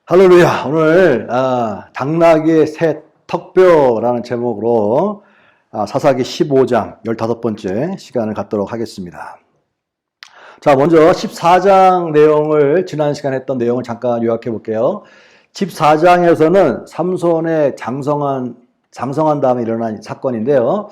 할렐루야. 오늘 당나귀의 새 턱뼈라는 제목으로 사사기 15장 15번째 시간을 갖도록 하겠습니다. 자, 먼저 14장 내용을 지난 시간에 했던 내용을 잠깐 요약해 볼게요. 14장에서는 삼손의 장성한 다음에 일어난 사건인데요.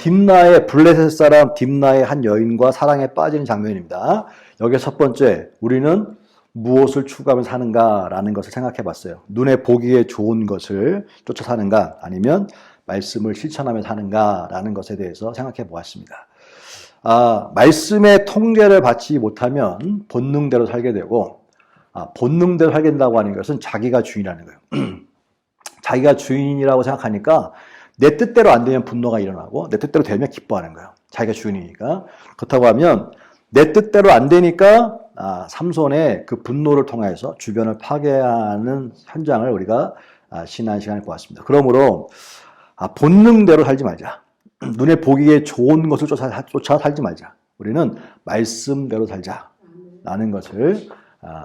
딥나의 블레셋 사람 딥나의 한 여인과 사랑에 빠지는 장면입니다. 여기에 첫 번째, 우리는 무엇을 추구하며 사는가라는 것을 생각해 봤어요. 눈에 보기에 좋은 것을 쫓아 사는가, 아니면 말씀을 실천하며 사는가라는 것에 대해서 생각해 보았습니다. 말씀의 통제를 받지 못하면 본능대로 살게 되고, 본능대로 살게 된다고 하는 것은 자기가 주인이라는 거예요. 자기가 주인이라고 생각하니까 내 뜻대로 안 되면 분노가 일어나고, 내 뜻대로 되면 기뻐하는 거예요. 자기가 주인이니까. 그렇다고 하면 내 뜻대로 안 되니까 삼손의 그 분노를 통해서 주변을 파괴하는 현장을 우리가 지난 시간에 보았습니다. 그러므로 본능대로 살지 말자. 눈에 보기에 좋은 것을 쫓아 살지 말자. 우리는 말씀대로 살자라는 것을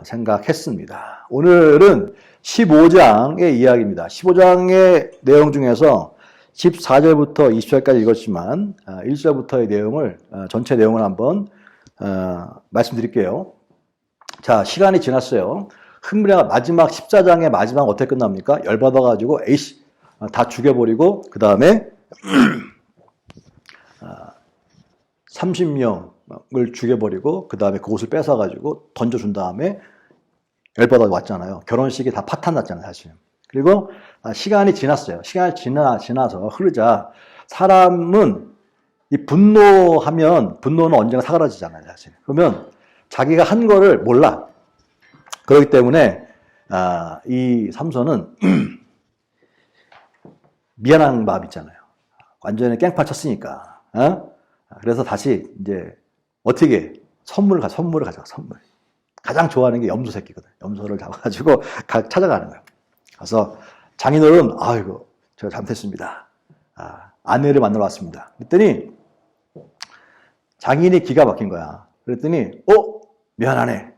생각했습니다. 오늘은 15장의 이야기입니다. 15장의 내용 중에서 14절부터 20절까지 읽었지만 1절부터의 내용을 전체 내용을 한번 말씀드릴게요. 자, 시간이 지났어요. 흥분해가 마지막 14장의 마지막 어떻게 끝납니까? 열받아가지고 에이씨 다 죽여버리고 그 다음에 30명을 죽여버리고 그 다음에 그곳을 뺏어가지고 던져준 다음에 열받아 왔잖아요. 결혼식이 다 파탄났잖아요, 사실. 그리고 시간이 지났어요. 시간이 지나서 흐르자 사람은 이 분노하면 분노는 언젠가 사라지잖아요, 사실. 그러면 자기가 한 거를 몰라. 그렇기 때문에 이 삼손은 미안한 마음 있잖아요. 완전히 깽판 쳤으니까. 그래서 다시 이제 어떻게 선물을 가져가. 선물. 가장 좋아하는 게 염소 새끼거든. 염소를 잡아가지고 찾아가는 거예요. 그래서 장인어른, 아이고 제가 잘못했습니다. 아내를 만나러 왔습니다. 그랬더니 장인이 기가 막힌 거야. 그랬더니 미안하네.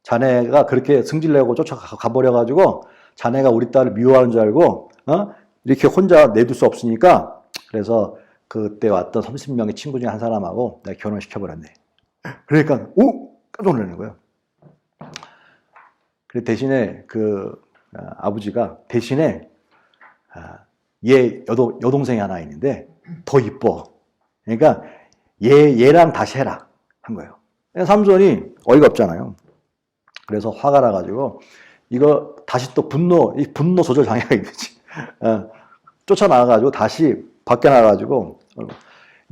자네가 그렇게 승질내고 쫓아가버려가지고 자네가 우리 딸을 미워하는 줄 알고 이렇게 혼자 내둘 수 없으니까 그래서 그때 왔던 30명의 친구 중에 한 사람하고 내가 결혼시켜버렸네. 그러니까 깜짝 놀라는 거예요. 그래 대신에 그 아버지가 대신에 얘 여동생이 하나 있는데 더 이뻐. 그러니까 얘랑 다시 해라 한 거예요. 삼손이 어이가 없잖아요. 그래서 화가 나가지고 이거 다시 또 이 분노 조절 장애가 있는지 쫓아나가가지고 다시 밖에 나가가지고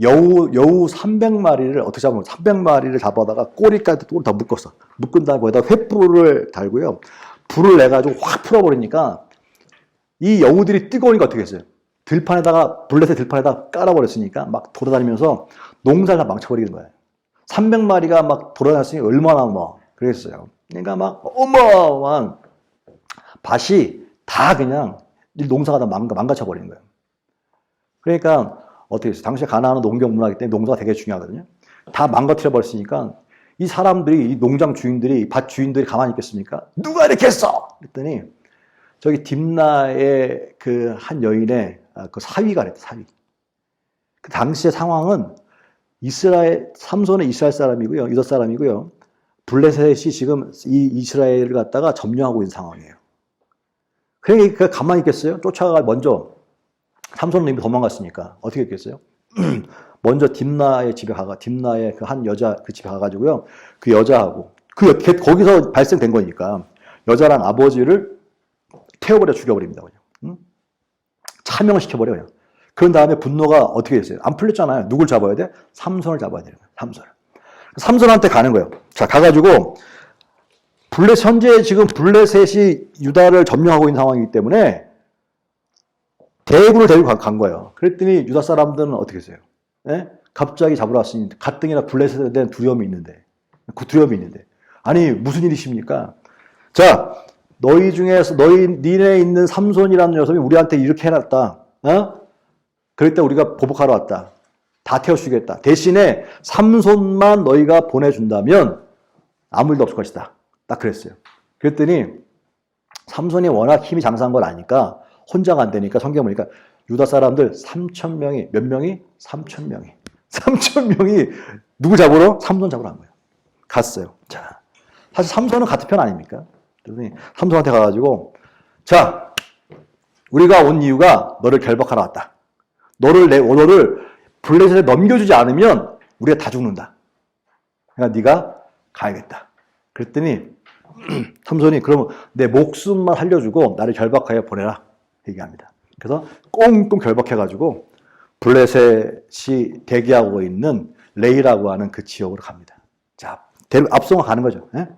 여우 300마리를 어떻게 잡으면 300마리를 잡아다가 꼬리까지 또 다 묶은 다음에 거기다 횃불을 달고요. 불을 내가지고 확 풀어버리니까 이 여우들이 뜨거우니까 어떻게 했어요? 블레셋 들판에다 깔아버렸으니까 막 돌아다니면서 농사를 다 망쳐버리는 거예요. 300마리가 막 돌아다녔으니 얼마나 그랬어요. 그러니까 막 어마어마한 밭이 다 그냥 농사가 다 망가쳐버리는 거예요. 그러니까 어떻게 했어요? 당시에 가나안은 농경 문화이기 때문에 농사가 되게 중요하거든요. 다 망가뜨려버렸으니까 이 사람들이, 이 농장 주인들이, 밭 주인들이 가만히 있겠습니까? 누가 이렇게 했어? 그랬더니 저기 딥나의 그 한 여인의 그 사위가 그랬대, 사위. 그 당시의 상황은 삼손은 이스라엘 사람이고요, 유다 사람이고요. 블레셋이 지금 이 이스라엘을 갖다가 점령하고 있는 상황이에요. 그러니까 가만히 있겠어요? 쫓아가 먼저 삼손은 이미 도망갔으니까 어떻게 했겠어요? 먼저 딥나의 그 한 여자 그 집에 가가지고요. 그 여자하고 거기서 발생된 거니까 여자랑 아버지를 태워버려 죽여버립니다. 그냥. 차명시켜버려 그냥. 그런 다음에 분노가 어떻게 됐어요? 안 풀렸잖아요. 누굴 잡아야 돼? 삼손을 잡아야 되는 거예요. 삼손한테 가는 거예요. 자, 가가지고 현재 지금 블레셋이 유다를 점령하고 있는 상황이기 때문에 대군을 데리고 간 거예요. 그랬더니 유다 사람들은 어떻게 했어요? 예? 갑자기 잡으러 왔으니 가뜩이나 블레셋에 대한 두려움이 있는데 아니 무슨 일이십니까? 자, 너희 중에서 니네 있는 삼손이라는 녀석이 우리한테 이렇게 해놨다. 그럴 때 우리가 보복하러 왔다. 다 태워주겠다. 대신에 삼손만 너희가 보내준다면 아무 일도 없을 것이다. 딱 그랬어요. 그랬더니 삼손이 워낙 힘이 장사한 걸 아니까 혼자가 안 되니까 성경 보니까 유다 사람들 3,000명이 몇 명이? 3,000명이 3,000명이 누구 잡으러? 삼손 잡으러 간 거예요. 갔어요. 자, 사실 삼손은 같은 편 아닙니까? 그래서 삼손한테 가가지고 자, 우리가 온 이유가 너를 결박하러 왔다. 너를 블레셋에 넘겨주지 않으면 우리가 다 죽는다. 그러니까 네가 가야겠다. 그랬더니 삼손이 그러면 내 목숨만 살려주고 나를 결박하여 보내라 얘기합니다. 그래서 꽁꽁 결박해가지고 블레셋이 대기하고 있는 레이라고 하는 그 지역으로 갑니다. 자, 앞서가 가는 거죠. 예?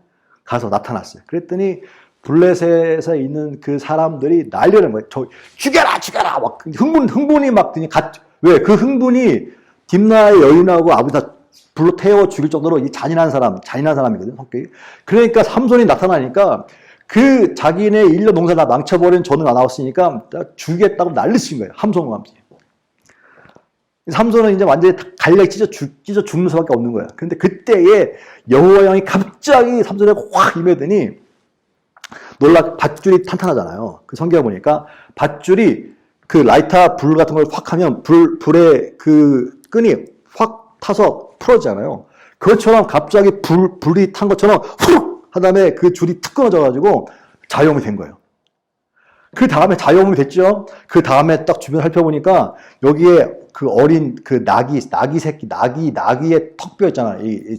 가서 나타났어요. 그랬더니 블레셋에 있는 그 사람들이 난리를 거예요. 죽여라! 막 흥분이 막 드니 왜? 그 흥분이 딥나의 여인하고 아버지 다 불로 태워 죽일 정도로 이 잔인한 사람이거든요, 성격이. 그러니까 삼손이 나타나니까 그 자기네 일년 농사 다 망쳐버린 저는 나왔으니까 죽이겠다고 난리 친 거예요. 삼손과 함께. 삼손은 이제 완전히 갈래 찢어 죽는 수밖에 없는 거야. 그런데 그때에 여호와 영이 갑자기 삼손에게 확 임하더니 놀라 밧줄이 탄탄하잖아요. 그 성경에 보니까 밧줄이 그 라이터 불 같은 걸 확 하면 불의 그 끈이 확 타서 풀어지잖아요. 그것처럼 갑자기 불이 탄 것처럼 훅 한 다음에 그 줄이 툭 끊어져가지고 자유음이 된 거예요. 그 다음에 자유음이 됐죠. 그 다음에 딱 주변 살펴보니까 여기에 그 어린 그 나귀의 턱뼈 있잖아요. 이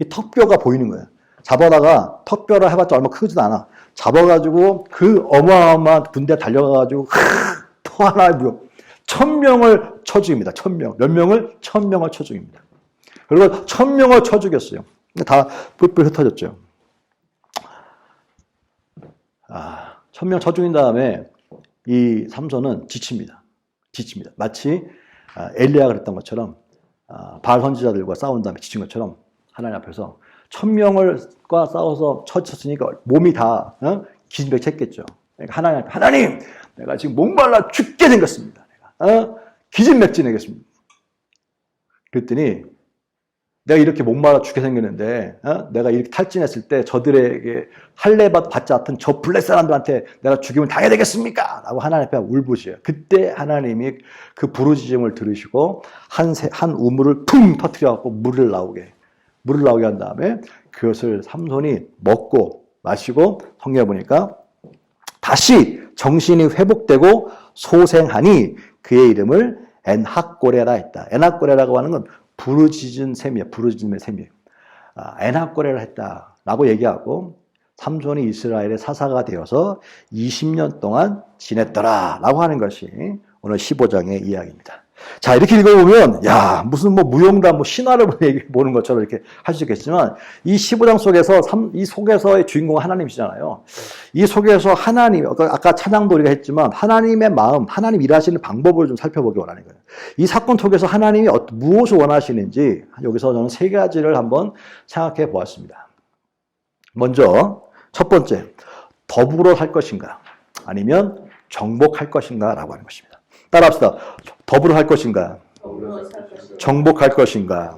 턱뼈가 보이는 거예요. 잡아다가 턱뼈를 해봤자 얼마 크지도 않아. 잡아가지고 그 어마어마한 군대 달려가가지고 또 하나의 무역 1,000명을 쳐 죽입니다. 1,000명. 몇 명을? 1,000명을 쳐 죽입니다. 그리고 1,000명을 쳐 죽였어요. 다 뿔뿔 흩어졌죠. 1,000명 쳐 죽인 다음에 이 삼손은 지칩니다. 마치 엘리야가 그랬던 것처럼 바알 선지자들과 싸운 다음에 지친 것처럼 하나님 앞에서 1,000명과 싸워서 쳤으니까 몸이 다 기진맥했겠죠. 그러니까 하나님, 내가 지금 목말라 죽게 생겼습니다. 내가 기진맥진하겠습니다. 그랬더니 내가 이렇게 목말라 죽게 생겼는데 내가 이렇게 탈진했을 때 저들에게 할례받지 않던 저 블레셋 사람들한테 내가 죽임을 당해야 되겠습니까? 라고 하나님 앞에 울부짖어요. 그때 하나님이 그 부르짖음을 들으시고 한 우물을 퉁 터뜨려갖고 물을 나오게 한 다음에 그것을 삼손이 먹고 마시고 성경에 보니까 다시 정신이 회복되고 소생하니 그의 이름을 엔학고레라 했다. 엔학고레라고 하는 건 부르짖은 셈이에요. 부르짖음의 셈이에요. 엔학고레라 했다라고 얘기하고 삼손이 이스라엘의 사사가 되어서 20년 동안 지냈더라라고 하는 것이 오늘 15장의 이야기입니다. 자, 이렇게 읽어보면, 야, 무슨 무용담, 신화를 보는 것처럼 이렇게 할 수 있겠지만, 이 15장 속에서, 이 속에서의 주인공은 하나님이시잖아요. 이 속에서 하나님, 아까 찬양도 우리가 했지만, 하나님의 마음, 하나님 일하시는 방법을 좀 살펴보기 원하는 거예요. 이 사건 속에서 하나님이 무엇을 원하시는지, 여기서 저는 세 가지를 한번 생각해 보았습니다. 먼저, 첫 번째, 더불어 살 것인가, 아니면 정복할 것인가, 라고 하는 것입니다. 따라합시다. 더불어 할 것인가? 정복할 것인가?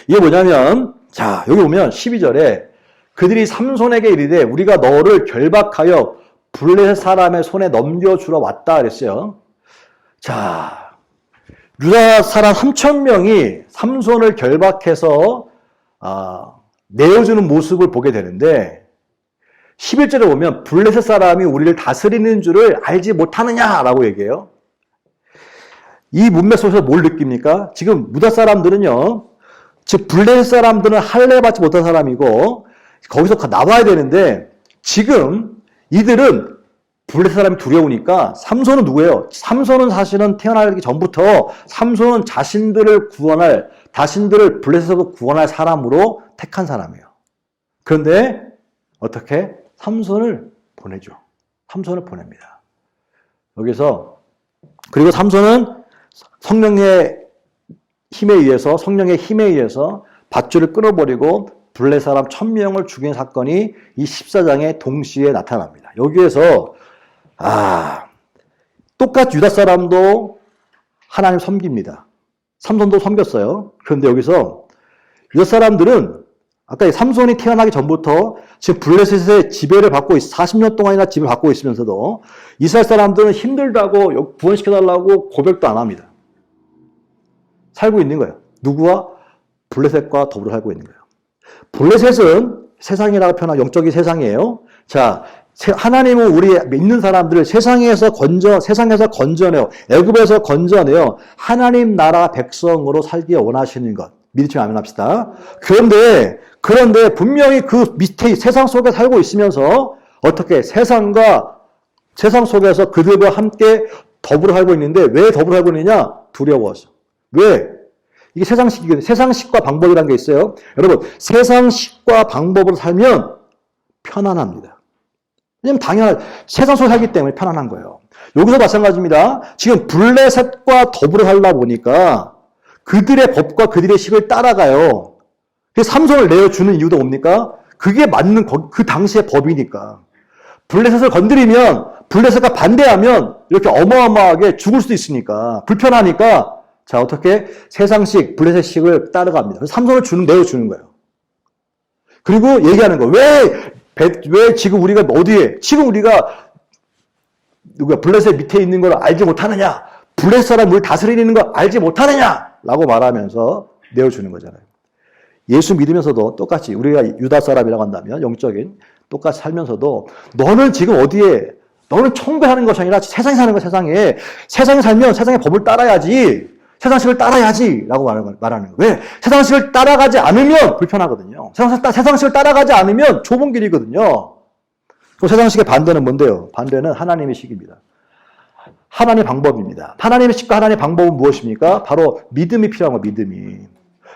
이게 뭐냐면, 자, 여기 보면 12절에 그들이 삼손에게 이르되 우리가 너를 결박하여 블레셋 사람의 손에 넘겨주러 왔다 그랬어요. 자, 유다 사람 3,000명이 삼손을 결박해서 내어주는 모습을 보게 되는데 11절에 보면 블레셋 사람이 우리를 다스리는 줄을 알지 못하느냐라고 얘기해요. 이 문맥 속에서 뭘 느낍니까? 지금 유다 사람들은요, 즉 블레셋 사람들은 할례 받지 못한 사람이고 거기서 나와야 되는데 지금 이들은 블레셋 사람이 두려우니까 삼손은 누구예요? 삼손은 사실은 태어나기 전부터 삼손은 자신들을 블레셋에서 구원할 사람으로 택한 사람이에요. 그런데 어떻게? 삼손을 보내죠. 삼손을 보냅니다. 여기서 그리고 삼손은 성령의 힘에 의해서 밧줄을 끊어버리고 블레셋 사람 1,000명을 죽인 사건이 이 14장에 동시에 나타납니다. 여기에서 똑같이 유다 사람도 하나님 섬깁니다. 삼손도 섬겼어요. 그런데 여기서 유다 사람들은 아까 삼손이 태어나기 전부터 지금 블레셋의 지배를 받고 40년 동안이나 지배를 받고 있으면서도 이스라엘 사람들은 힘들다고 구원시켜달라고 고백도 안 합니다. 살고 있는 거예요. 누구와? 블레셋과 더불어 살고 있는 거예요. 블레셋은 세상이라고 표현한 영적인 세상이에요. 자, 하나님은 우리 믿는 사람들을 세상에서 건져내요. 애굽에서 건져내요. 하나님 나라 백성으로 살기 원하시는 것. 믿지 아멘 합시다. 그런데 분명히 그 밑에 세상 속에 살고 있으면서 어떻게 세상 속에서 그들과 함께 더불어 살고 있는데 왜 더불어 살고 있느냐? 두려워서. 왜? 이게 세상식과 방법이라는 게 있어요. 여러분, 세상식과 방법으로 살면 편안합니다. 왜냐면 세상 속에 살기 때문에 편안한 거예요. 여기서 마찬가지입니다. 지금 블레셋과 더불어 살다 보니까 그들의 법과 그들의 식을 따라가요. 그래서 삼손을 내어주는 이유도 뭡니까? 그게 맞는 그 당시의 법이니까. 블레셋을 건드리면, 블레셋과 반대하면 이렇게 어마어마하게 죽을 수도 있으니까, 불편하니까, 자, 어떻게? 세상식, 블레셋식을 따라갑니다. 그래서 삼손을 내어주는 거예요. 그리고 얘기하는 거예요. 왜 지금 우리가 지금 우리가 블레셋 밑에 있는 걸 알지 못하느냐? 블레셋 사람 우리 다스리는 걸 알지 못하느냐? 라고 말하면서 내어주는 거잖아요. 예수 믿으면서도 똑같이 우리가 유다 사람이라고 한다면 영적인 똑같이 살면서도 너는 지금 너는 청배하는 것이 아니라 세상에 사는 거 세상에 살면 세상의 법을 따라야지 세상식을 따라야지 라고 말하는 거예요. 왜? 세상식을 따라가지 않으면 불편하거든요. 세상식을 따라가지 않으면 좁은 길이거든요. 그 세상식의 반대는 뭔데요? 반대는 하나님의 식입니다. 하나님의 방법입니다. 하나님의 식과 하나님의 방법은 무엇입니까? 바로 믿음이 필요한 거예요. 믿음이.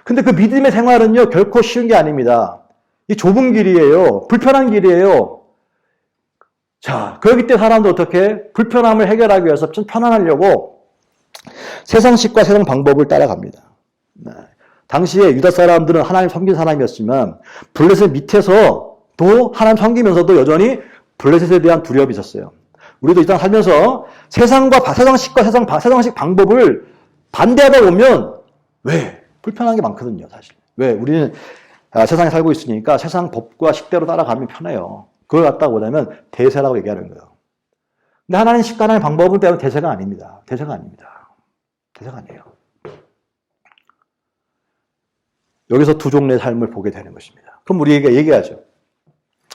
근데 그 믿음의 생활은요 결코 쉬운 게 아닙니다. 이 좁은 길이에요. 불편한 길이에요. 자, 그렇기 때문에 사람도 어떻게 불편함을 해결하기 위해서 좀 편안하려고 세상식과 세상 방법을 따라갑니다. 네. 당시에 유다 사람들은 하나님 섬긴 사람이었지만 블레셋 밑에서도 하나님 섬기면서도 여전히 블레셋에 대한 두려움이 있었어요. 우리도 이 땅 살면서 세상식과 세상식 방법을 반대하다 보면 왜? 불편한 게 많거든요, 사실. 왜? 우리는 세상에 살고 있으니까 세상 법과 식대로 따라가면 편해요. 그걸 갖다가 뭐냐면 대세라고 얘기하는 거예요. 근데 하나님 식과 하나님 방법은 때문에 대세가 아닙니다. 대세가 아니에요. 여기서 두 종류의 삶을 보게 되는 것입니다. 그럼 우리에게 얘기하죠.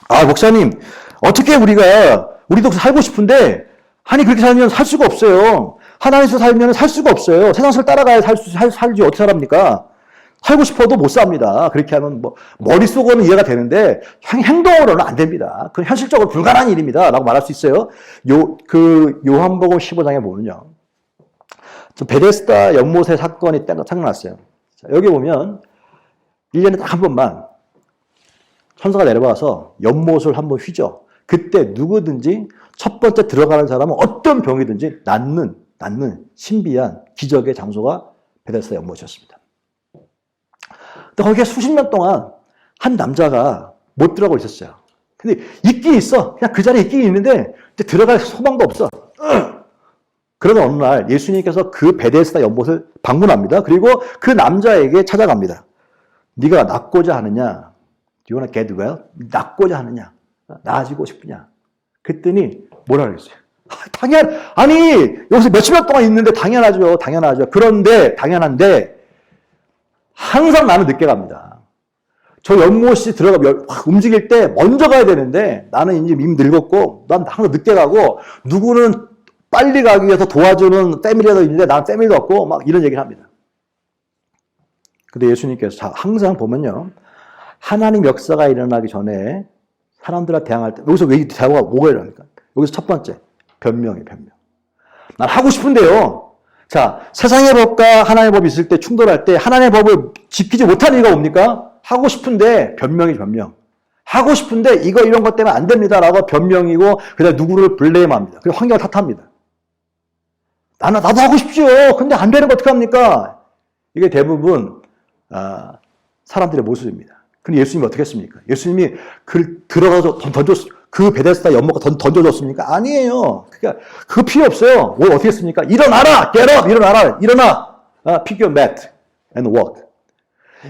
아, 목사님, 어떻게 우리도 살고 싶은데, 그렇게 살면 살 수가 없어요. 하나님께서 살면 살 수가 없어요. 세상을 따라가야 살지 어떻게 살합니까? 살고 싶어도 못 삽니다. 그렇게 하면 머릿속으로는 이해가 되는데, 행동으로는 안 됩니다. 그건 현실적으로 불가능한 일입니다. 라고 말할 수 있어요. 요한복음 15장에 보면요. 베데스다 연못의 사건이 생각났어요. 자, 여기 보면 1년에 딱 한 번만 천사가 내려와서 연못을 한번 휘죠. 그때 누구든지 첫 번째 들어가는 사람은 어떤 병이든지 낫는 신비한 기적의 장소가 베데스다 연못이었습니다. 근데 거기에 수십 년 동안 한 남자가 못 들어가고 있었어요. 근데 있긴 있어. 그냥 그 자리에 있긴 있는데 이제 들어갈 소망도 없어. 그러던 어느 날 예수님께서 그 베데스다 연못을 방문합니다. 그리고 그 남자에게 찾아갑니다. 네가 낫고자 하느냐? Do you want to get well? 낫고자 하느냐? 나아지고 싶으냐? 그랬더니 뭐라 그랬어요? 여기서 몇십 년 동안 있는데 당연하죠. 그런데 당연한데 항상 나는 늦게 갑니다. 저 연못이 움직일 때 먼저 가야 되는데 나는 이제 이미 늙었고 난 항상 늦게 가고 누구는 빨리 가기 위해서 도와주는 패밀리가 있는데 나는 패밀리도 없고 막 이런 얘기를 합니다. 근데 예수님께서 항상 보면요. 하나님 역사가 일어나기 전에 사람들과 대항할 때 여기서 왜 대화가 뭐가 일어납니까? 여기서 첫 번째 변명이에요. 난 하고 싶은데요. 자, 세상의 법과 하나님의 법이 있을 때 충돌할 때 하나님의 법을 지키지 못하는 이유가 뭡니까? 하고 싶은데 변명. 하고 싶은데 이런 것 때문에 안 됩니다라고 변명이고 그다음에 누구를 블레임합니다. 그리고 환경을 탓합니다. 나도 하고 싶지요. 근데 안 되는 거 어떻게 합니까? 이게 대부분 사람들의 모습입니다. 근데 예수님이 어떻게 했습니까? 예수님이 들어가서 그 베데스다 연못가 던져줬습니까? 아니에요. 그거 필요 없어요. 뭘 어떻게 했습니까? 일어나라! Get up! 일어나! Pick your mat and walk.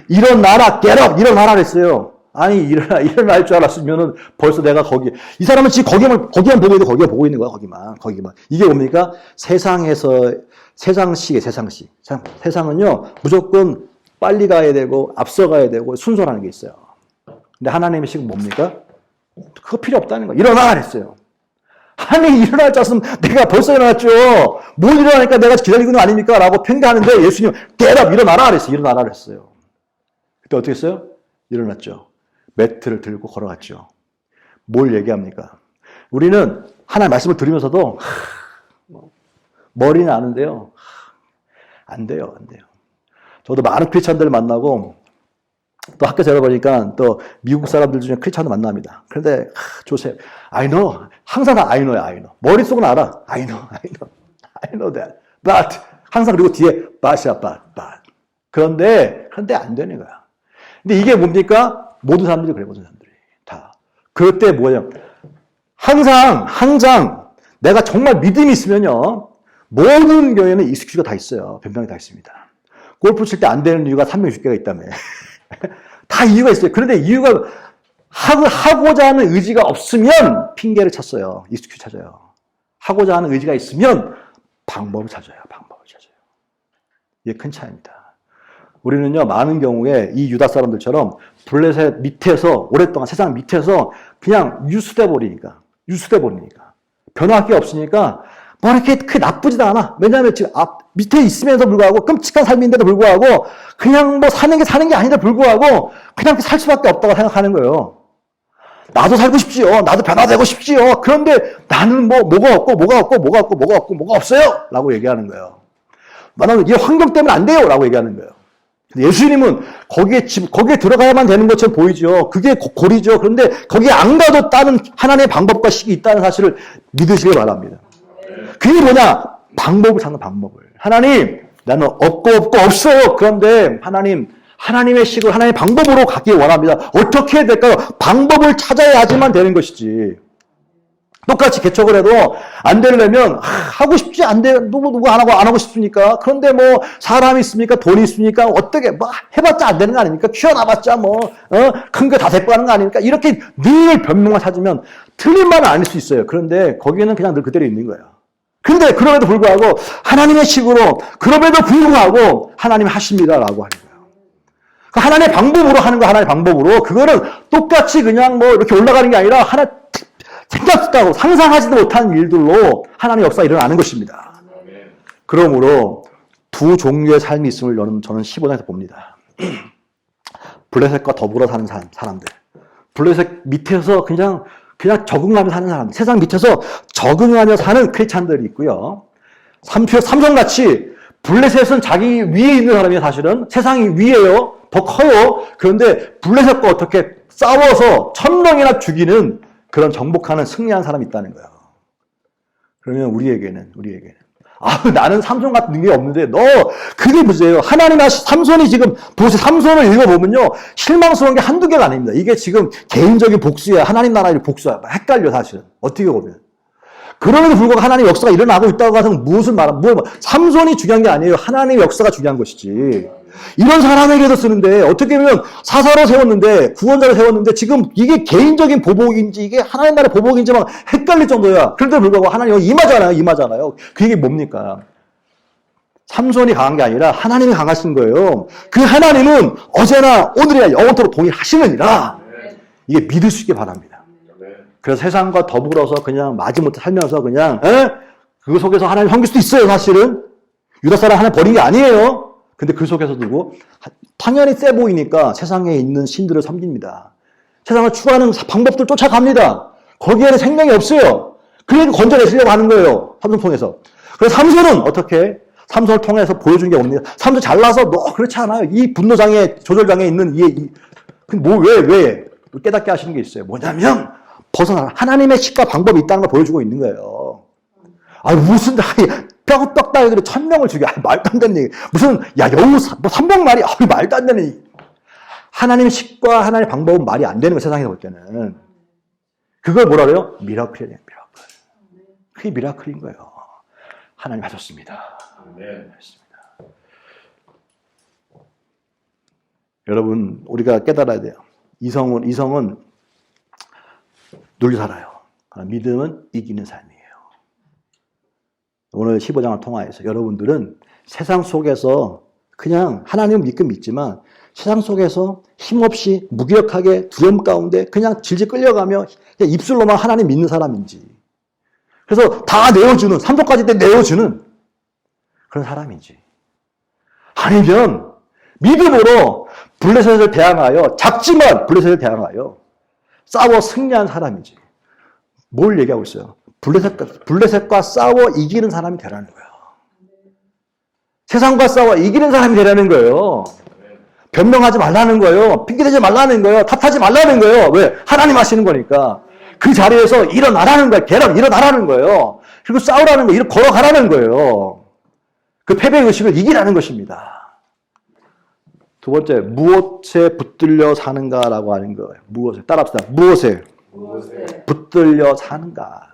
일어나라! Get up! 일어나라! 그랬어요. 아니, 일어날 줄 알았으면은 벌써 내가 이 사람은 지금 거기만 보고 있는, 거기만 보고 있는 거야, 거기만. 이게 뭡니까? 세상식. 세상은요, 무조건 빨리 가야 되고, 앞서 가야 되고, 순서라는 게 있어요. 근데 하나님의 식은 뭡니까? 그거 필요 없다는 거야. 일어나! 그랬어요. 아니, 일어날 줄 알았으면 내가 벌써 일어났죠. 뭘 일어나니까 내가 기다리고 있는 거 아닙니까? 라고 편가하는데 예수님, get 일어나라! 그랬어요. 일어나라! 그랬어요. 그때 어떻게 했어요? 일어났죠. 매트를 들고 걸어갔죠. 뭘 얘기합니까? 우리는 하나님 말씀을 들으면서도 머리는 아는데요. 안 돼요. 저도 많은 크리스찬들을 만나고 또 학교에서 열어보니까 또 미국 사람들 중에 크리스찬도 만납니다. 그런데 조셉, I know. 항상 다 I know야, I know. 머릿속은 알아. I know that. But 항상 그리고 뒤에 but이야, but. 그런데 안 되는 거야. 근데 이게 뭡니까? 모든 사람들이 그래, 모든 사람들이. 다. 그럴 때 뭐예요? 항상 내가 정말 믿음이 있으면요. 모든 교회는 익스큐즈가 다 있어요. 변명이 다 있습니다. 골프 칠 때 안 되는 이유가 360개가 있다며. 다 이유가 있어요. 그런데 이유가 하고자 하는 의지가 없으면 핑계를 쳤어요. 익스큐즈 찾아요. 하고자 하는 의지가 있으면 방법을 찾아요. 이게 큰 차이입니다. 우리는요, 많은 경우에 이 유다 사람들처럼 블레셋 밑에서, 오랫동안 세상 밑에서 그냥 유수돼 버리니까. 변화할 게 없으니까 뭐 이렇게 크게 나쁘지도 않아. 왜냐하면 지금 밑에 있으면서 불구하고 끔찍한 삶인데도 불구하고 그냥 뭐 사는 게 아닌데 불구하고 그냥 살 수밖에 없다고 생각하는 거예요. 나도 살고 싶지요. 나도 변화되고 싶지요. 그런데 나는 뭐가 없어요. 라고 얘기하는 거예요. 나는 이 환경 때문에 안 돼요. 라고 얘기하는 거예요. 예수님은 거기에 들어가야만 되는 것처럼 보이죠. 그게 고리죠. 그런데 거기에 안 가도 다른 하나님의 방법과 식이 있다는 사실을 믿으시길 바랍니다. 그게 뭐냐? 방법을 찾는 방법을. 하나님, 나는 없고 없어요. 그런데 하나님의 식을 하나님의 방법으로 가길 원합니다. 어떻게 해야 될까요? 방법을 찾아야지만 되는 것이지. 똑같이 개척을 해도 안 되려면 하고 싶지 안 돼. 누구 안 하고 싶습니까? 그런데 뭐 사람이 있습니까? 돈이 있습니까? 어떻게 뭐 해봤자 안 되는 거 아닙니까? 키워놔봤자 큰 거 다 데리고 가는 거 아닙니까? 이렇게 늘 변명만 찾으면 틀린 말은 아닐 수 있어요. 그런데 거기에는 그냥 늘 그대로 있는 거예요. 근데 그럼에도 불구하고 하나님의 식으로 그럼에도 불구하고 하나님이 하십니다라고 하는 거예요. 하나님의 방법으로 하는 거 하나님의 방법으로 그거는 똑같이 그냥 뭐 이렇게 올라가는 게 아니라 생각도 하고 상상하지도 못한 일들로 하나님의 역사가 일어나는 것입니다. 그러므로 두 종류의 삶이 있음을 저는 15장에서 봅니다. 블레셋과 더불어 사는 사람들. 블레셋 밑에서 그냥 적응하며 사는 사람들. 세상 밑에서 적응하며 사는 크리스찬들이 있고요. 삼성같이 블레셋은 자기 위에 있는 사람이에요, 사실은. 세상이 위에요. 더 커요. 그런데 블레셋과 어떻게 싸워서 1000명이나 죽이는 그런 정복하는 승리한 사람이 있다는 거예요. 그러면 우리에게는 나는 삼손 같은 능력이 없는데 그게 문제예요. 삼손이 지금 보세요. 삼손을 읽어보면요. 실망스러운 게 한두 개가 아닙니다. 이게 지금 개인적인 복수야. 하나님 나라의 복수야. 헷갈려 사실은. 어떻게 보면. 그럼에도 불구하고 하나님의 역사가 일어나고 있다고 해서 무엇을 삼손이 중요한 게 아니에요. 하나님의 역사가 중요한 것이지. 이런 사람에게도 쓰는데 어떻게 보면 사사로 세웠는데 구원자로 세웠는데 지금 이게 개인적인 보복인지 이게 하나님 나라의 보복인지 막 헷갈릴 정도야. 그런데도 불구하고 하나님 여기 임하잖아요. 그 얘기 뭡니까? 삼손이 강한 게 아니라 하나님이 강하신 거예요. 그 하나님은 어제나 오늘이나 영원토록 동일하시느니라. 이게 믿을 수 있게 바랍니다. 그래서 세상과 더불어서 그냥 마지못해 살면서 그냥 그 속에서 하나님 섬길 수도 있어요. 사실은 유다 사람 하나 버린 게 아니에요. 근데 그 속에서 두고 당연히 세 보이니까 세상에 있는 신들을 섬깁니다. 세상을 추구하는 방법들 쫓아갑니다. 거기에는 생명이 없어요. 그래도 건져내시려고 하는 거예요. 삼손 통해서. 그래서 삼손은 어떻게? 삼손을 통해서 보여준 게 옵니다. 삼손 잘나서 그렇지 않아요. 이 분노장애, 조절장애 있는 왜 깨닫게 하시는 게 있어요. 뭐냐면 벗어나라. 하나님의 식과 방법이 있다는 걸 보여주고 있는 거예요. 무슨 뼈 따위들이 1000명을 죽여. 말도 안 되는 얘기. 여우 300마리. 말도 안 되는 얘기. 하나님의 식과 하나님의 방법은 말이 안 되는 거예요. 세상에서 볼 때는. 그걸 뭐라 그래요? 미라클이에요. 미라클. 그게 미라클인 거예요. 하나님 하셨습니다. 여러분, 우리가 깨달아야 돼요. 이성은 놀려 살아요. 믿음은 이기는 삶이에요. 오늘 15장을 통하여서 여러분들은 세상 속에서 그냥 하나님을 믿지만 세상 속에서 힘없이 무기력하게 두려움 가운데 그냥 질질 끌려가며 그냥 입술로만 하나님 믿는 사람인지, 그래서 다 내어주는, 삼손까지 때 내어주는 그런 사람인지, 아니면 믿음으로 블레셋을 대항하여, 작지만 블레셋을 대항하여 싸워 승리한 사람인지. 뭘 얘기하고 있어요? 블레셋과 싸워 이기는 사람이 되라는 거예요. 세상과 싸워 이기는 사람이 되라는 거예요. 변명하지 말라는 거예요. 핑계대지 말라는 거예요. 탓하지 말라는 거예요. 왜? 하나님 하시는 거니까. 그 자리에서 일어나라는 거예요. 걔랑 일어나라는 거예요. 그리고 싸우라는 거예요. 걸어가라는 거예요. 그 패배의식을 이기라는 것입니다. 두 번째, 무엇에 붙들려 사는가라고 하는 거예요. 무엇에? 따라합시다. 무엇에 붙들려 사는가.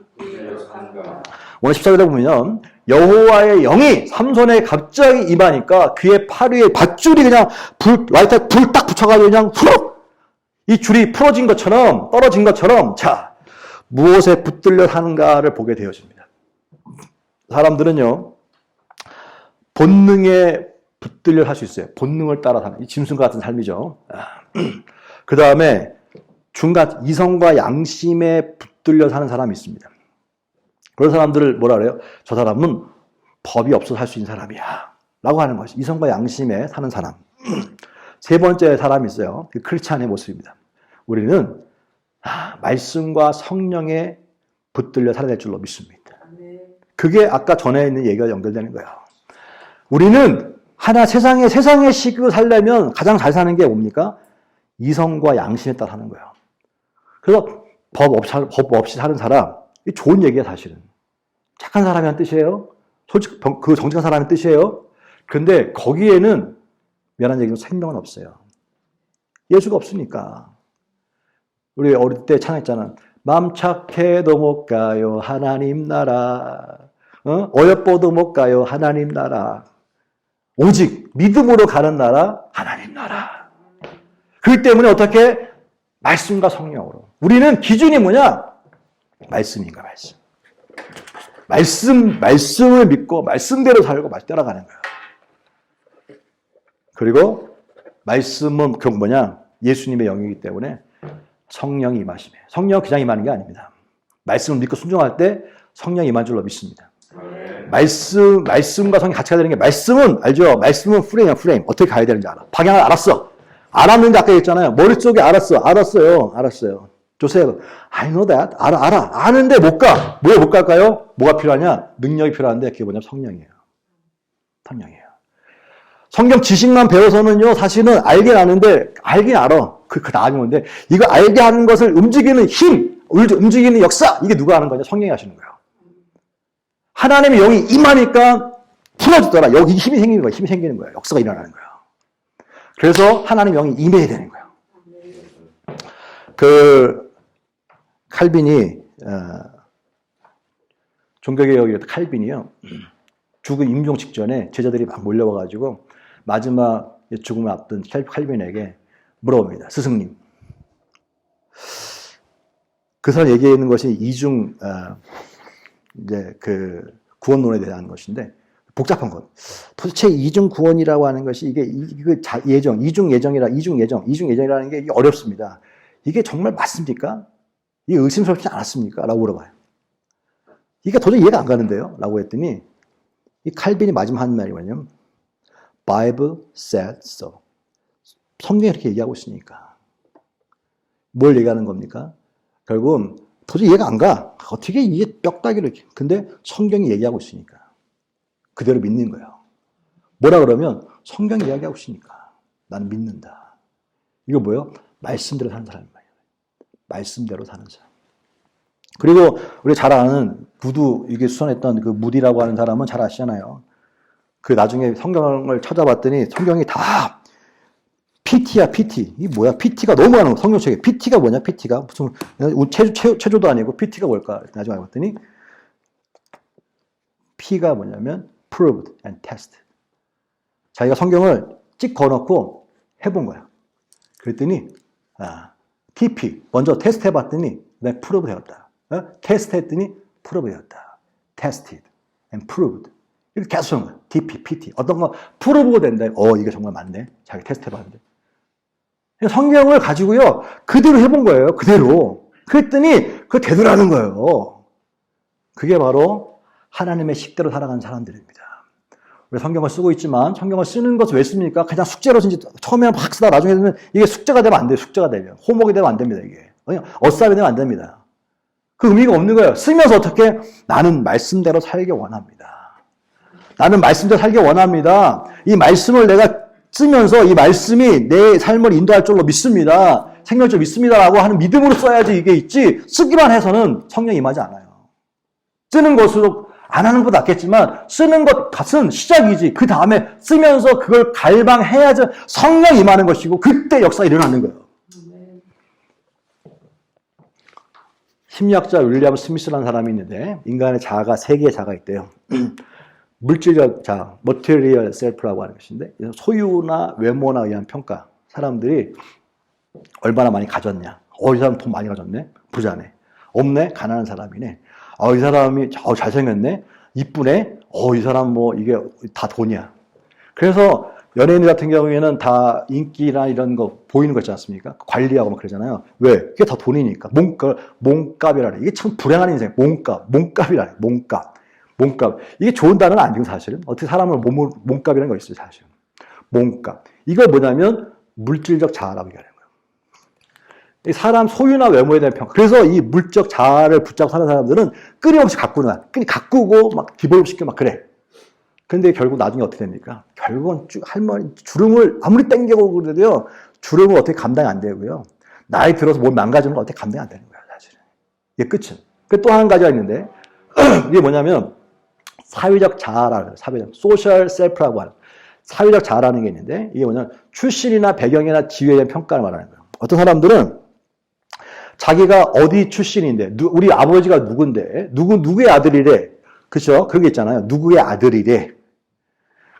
오늘 14절에 보면 여호와의 영이 삼손에 갑자기 임하니까 그의 팔 위에 밧줄이 그냥 불 딱 붙여가지고 그냥 후룩 이 줄이 풀어진 것처럼, 떨어진 것처럼, 자, 무엇에 붙들려 사는가를 보게 되어집니다. 사람들은요, 본능에 붙들려 살 수 있어요. 본능을 따라 사는, 이 짐승과 같은 삶이죠. 그 다음에 중간 이성과 양심에 붙들려 사는 사람이 있습니다. 그런 사람들을 뭐라 그래요? 저 사람은 법이 없어서 살 수 있는 사람이야 라고 하는 것이 이성과 양심에 사는 사람. 세 번째 사람이 있어요. 그 크리스찬의 모습입니다. 우리는 말씀과 성령에 붙들려 살아야 될 줄로 믿습니다. 그게 아까 전에 있는 얘기가 연결되는 거예요. 우리는 세상의 식으로 살려면 가장 잘 사는 게 뭡니까? 이성과 양심에 따라 사는 거예요. 그래서 법 없이 사는 사람, 좋은 얘기야 사실은. 착한 사람이란 뜻이에요. 솔직히 그 정직한 사람의 뜻이에요. 그런데 거기에는 미안한 얘기로 생명은 없어요. 예수가 없으니까. 우리 어릴 때 찬양했잖아. 맘 착해도 못 가요 하나님 나라. 어여뻐도 못 가요 하나님 나라. 오직 믿음으로 가는 나라 하나님 나라. 그렇기 때문에 어떻게? 말씀과 성령으로. 우리는 기준이 뭐냐? 말씀인가 말씀. 말씀을 믿고 말씀대로 살고 말씀대로 가는 거예요. 그리고 말씀은 결국 뭐냐? 예수님의 영이기 때문에 성령이 임하시면. 성령은 그냥 임하는 게 아닙니다. 말씀을 믿고 순종할 때 성령이 임한 줄로 믿습니다. 말씀과 성령이 같이 가야 되는 게, 말씀은 알죠? 말씀은 프레임. 어떻게 가야 되는지 알아. 방향을 알았어. 알았는데 아까 얘기했잖아요. 머릿속에 알았어요. 조셉, I know that. 알아. 아는데 못 가. 왜 못 갈까요? 뭐가 필요하냐? 능력이 필요한데 그게 뭐냐면 성령이에요. 성경 지식만 배워서는요, 사실은 알긴 아는데, 알긴 알아. 그 다음이 뭔데, 이거 알게 하는 것을 움직이는 힘, 움직이는 역사, 이게 누가 하는 거냐? 성령이 하시는 거예요. 하나님의 영이 임하니까 풀어주더라. 여기 힘이 생기는 거예요. 역사가 일어나는 거예요. 그래서 하나님의 영이 임해야 되는 거예요. 칼빈이, 종교개혁의 칼빈이요, 죽은 임종 직전에 제자들이 막 몰려와가지고 마지막 죽음을 앞둔 칼빈에게 물어봅니다. 스승님. 그 사람 얘기하는 것이 이중, 구원론에 대한 것인데, 복잡한 것. 도대체 이중 구원이라고 하는 것이 이중 예정이라는 게 어렵습니다. 이게 정말 맞습니까? 이게 의심스럽지 않았습니까? 라고 물어봐요. 이게 도저히 이해가 안 가는데요? 라고 했더니, 이 칼빈이 마지막 한 말이 뭐냐면, Bible said so. 성경이 이렇게 얘기하고 있으니까. 뭘 얘기하는 겁니까? 결국은 도저히 이해가 안 가. 어떻게 이게 뼈다귀를 이렇게. 근데 성경이 얘기하고 있으니까. 그대로 믿는 거예요. 뭐라 그러면 성경이 이야기하고 있으니까. 나는 믿는다. 이거 뭐예요? 말씀대로 사는 사람이에요. 말씀대로 사는 사람. 그리고 우리 잘 아는 이게 수선했던 그 무디라고 하는 사람은 잘 아시잖아요. 그 나중에 성경을 찾아봤더니 성경이 다 PT야, PT. 이게 뭐야? PT가 너무 많은 거. 성경책에. PT가 뭐냐? PT가 무슨 체조도 아니고 PT가 뭘까? 나중에 알아봤더니 P가 뭐냐면 proved and test. 자기가 성경을 찍 걸어놓고 해본 거야. 그랬더니 TP. 먼저 테스트 해봤더니, 그다음에 프로브 되었다. 테스트 했더니, 프로브 되었다. tested and proved. 이렇게 계속 하는 거예요. TP, PT. 어떤 거 프로브가 된다. 이게 정말 맞네. 자기 테스트 해봤는데. 성경을 가지고요, 그대로 해본 거예요. 그대로. 그랬더니, 그거 되더라는 거예요. 그게 바로 하나님의 식대로 살아가는 사람들입니다. 우리 성경을 쓰고 있지만, 성경을 쓰는 것을 왜 씁니까? 그냥 숙제로 진짜 처음에는 막 쓰다 나중에 되면 이게 숙제가 되면 안 돼요. 숙제가 되면. 호목이 되면 안 됩니다, 이게. 그냥 어싸이 되면 안 됩니다. 그 의미가 없는 거예요. 쓰면서 어떻게? 나는 말씀대로 살기 원합니다. 나는 말씀대로 살기 원합니다. 이 말씀을 내가 쓰면서 이 말씀이 내 삶을 인도할 줄로 믿습니다. 생명줄 믿습니다라고 하는 믿음으로 써야지 이게 있지, 쓰기만 해서는 성령 임하지 않아요. 쓰는 것으로 안 하는 것도 낫겠지만 쓰는 것은 시작이지, 그 다음에 쓰면서 그걸 갈망해야지 성령 임하는 것이고 그때 역사가 일어나는 거예요. 심리학자 윌리엄 스미스라는 사람이 있는데, 인간의 자아가 3개의 자아가 있대요. 물질적 자아, material self라고 하는 것인데, 소유나 외모나 의한 평가. 사람들이 얼마나 많이 가졌냐. 이 사람 돈 많이 가졌네. 부자네. 없네. 가난한 사람이네. 이 사람이 잘생겼네. 이쁘네. 이 사람 뭐 이게 다 돈이야. 그래서 연예인 같은 경우에는 다 인기나 이런 거 보이는 거 있지 않습니까? 관리하고 막 그러잖아요. 왜? 그게 다 돈이니까. 몸값이라네. 이게 참 불행한 인생. 몸값이라네. 몸값. 이게 좋은 단어는 아니고 사실은. 어떻게 사람을 몸값이라는 거 있어요, 사실은. 몸값. 이거 뭐냐면 물질적 자아라고 얘기하는 거예요. 사람 소유나 외모에 대한 평가. 그래서 이 물적 자아를 붙잡고 사는 사람들은 끊임없이 가꾸고 막 디볼브시키고 막 그래. 근데 결국 나중에 어떻게 됩니까? 결국은 할머니 주름을 아무리 땡겨고 그래도요, 주름은 어떻게 감당이 안 되고요. 나이 들어서 몸 망가지는 건 어떻게 감당이 안 되는 거예요, 사실은. 이게 끝은. 또 한 가지가 있는데, 이게 뭐냐면 사회적 자아라는 거예요. 소셜 셀프라고 하는 사회적 자아라는 게 있는데, 이게 뭐냐면 출신이나 배경이나 지위에 대한 평가를 말하는 거예요. 어떤 사람들은 자기가 어디 출신인데, 우리 아버지가 누군데, 누구의 아들이래. 그렇죠? 그런 게 있잖아요. 누구의 아들이래.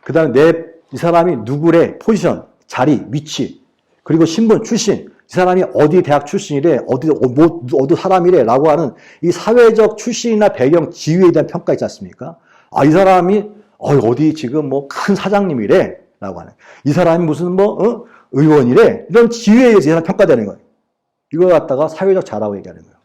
그 다음에 이 사람이 누구래. 포지션, 자리, 위치, 그리고 신분, 출신. 이 사람이 어디 대학 출신이래. 어디 사람이래. 라고 하는 이 사회적 출신이나 배경, 지위에 대한 평가 있지 않습니까? 이 사람이 어디 지금 뭐 큰 사장님이래. 라고 하는. 이 사람이 무슨 의원이래. 이런 지위에 의해서 이 사람 평가되는 거예요. 이걸 갖다가 사회적 자아라고 얘기하는 거예요.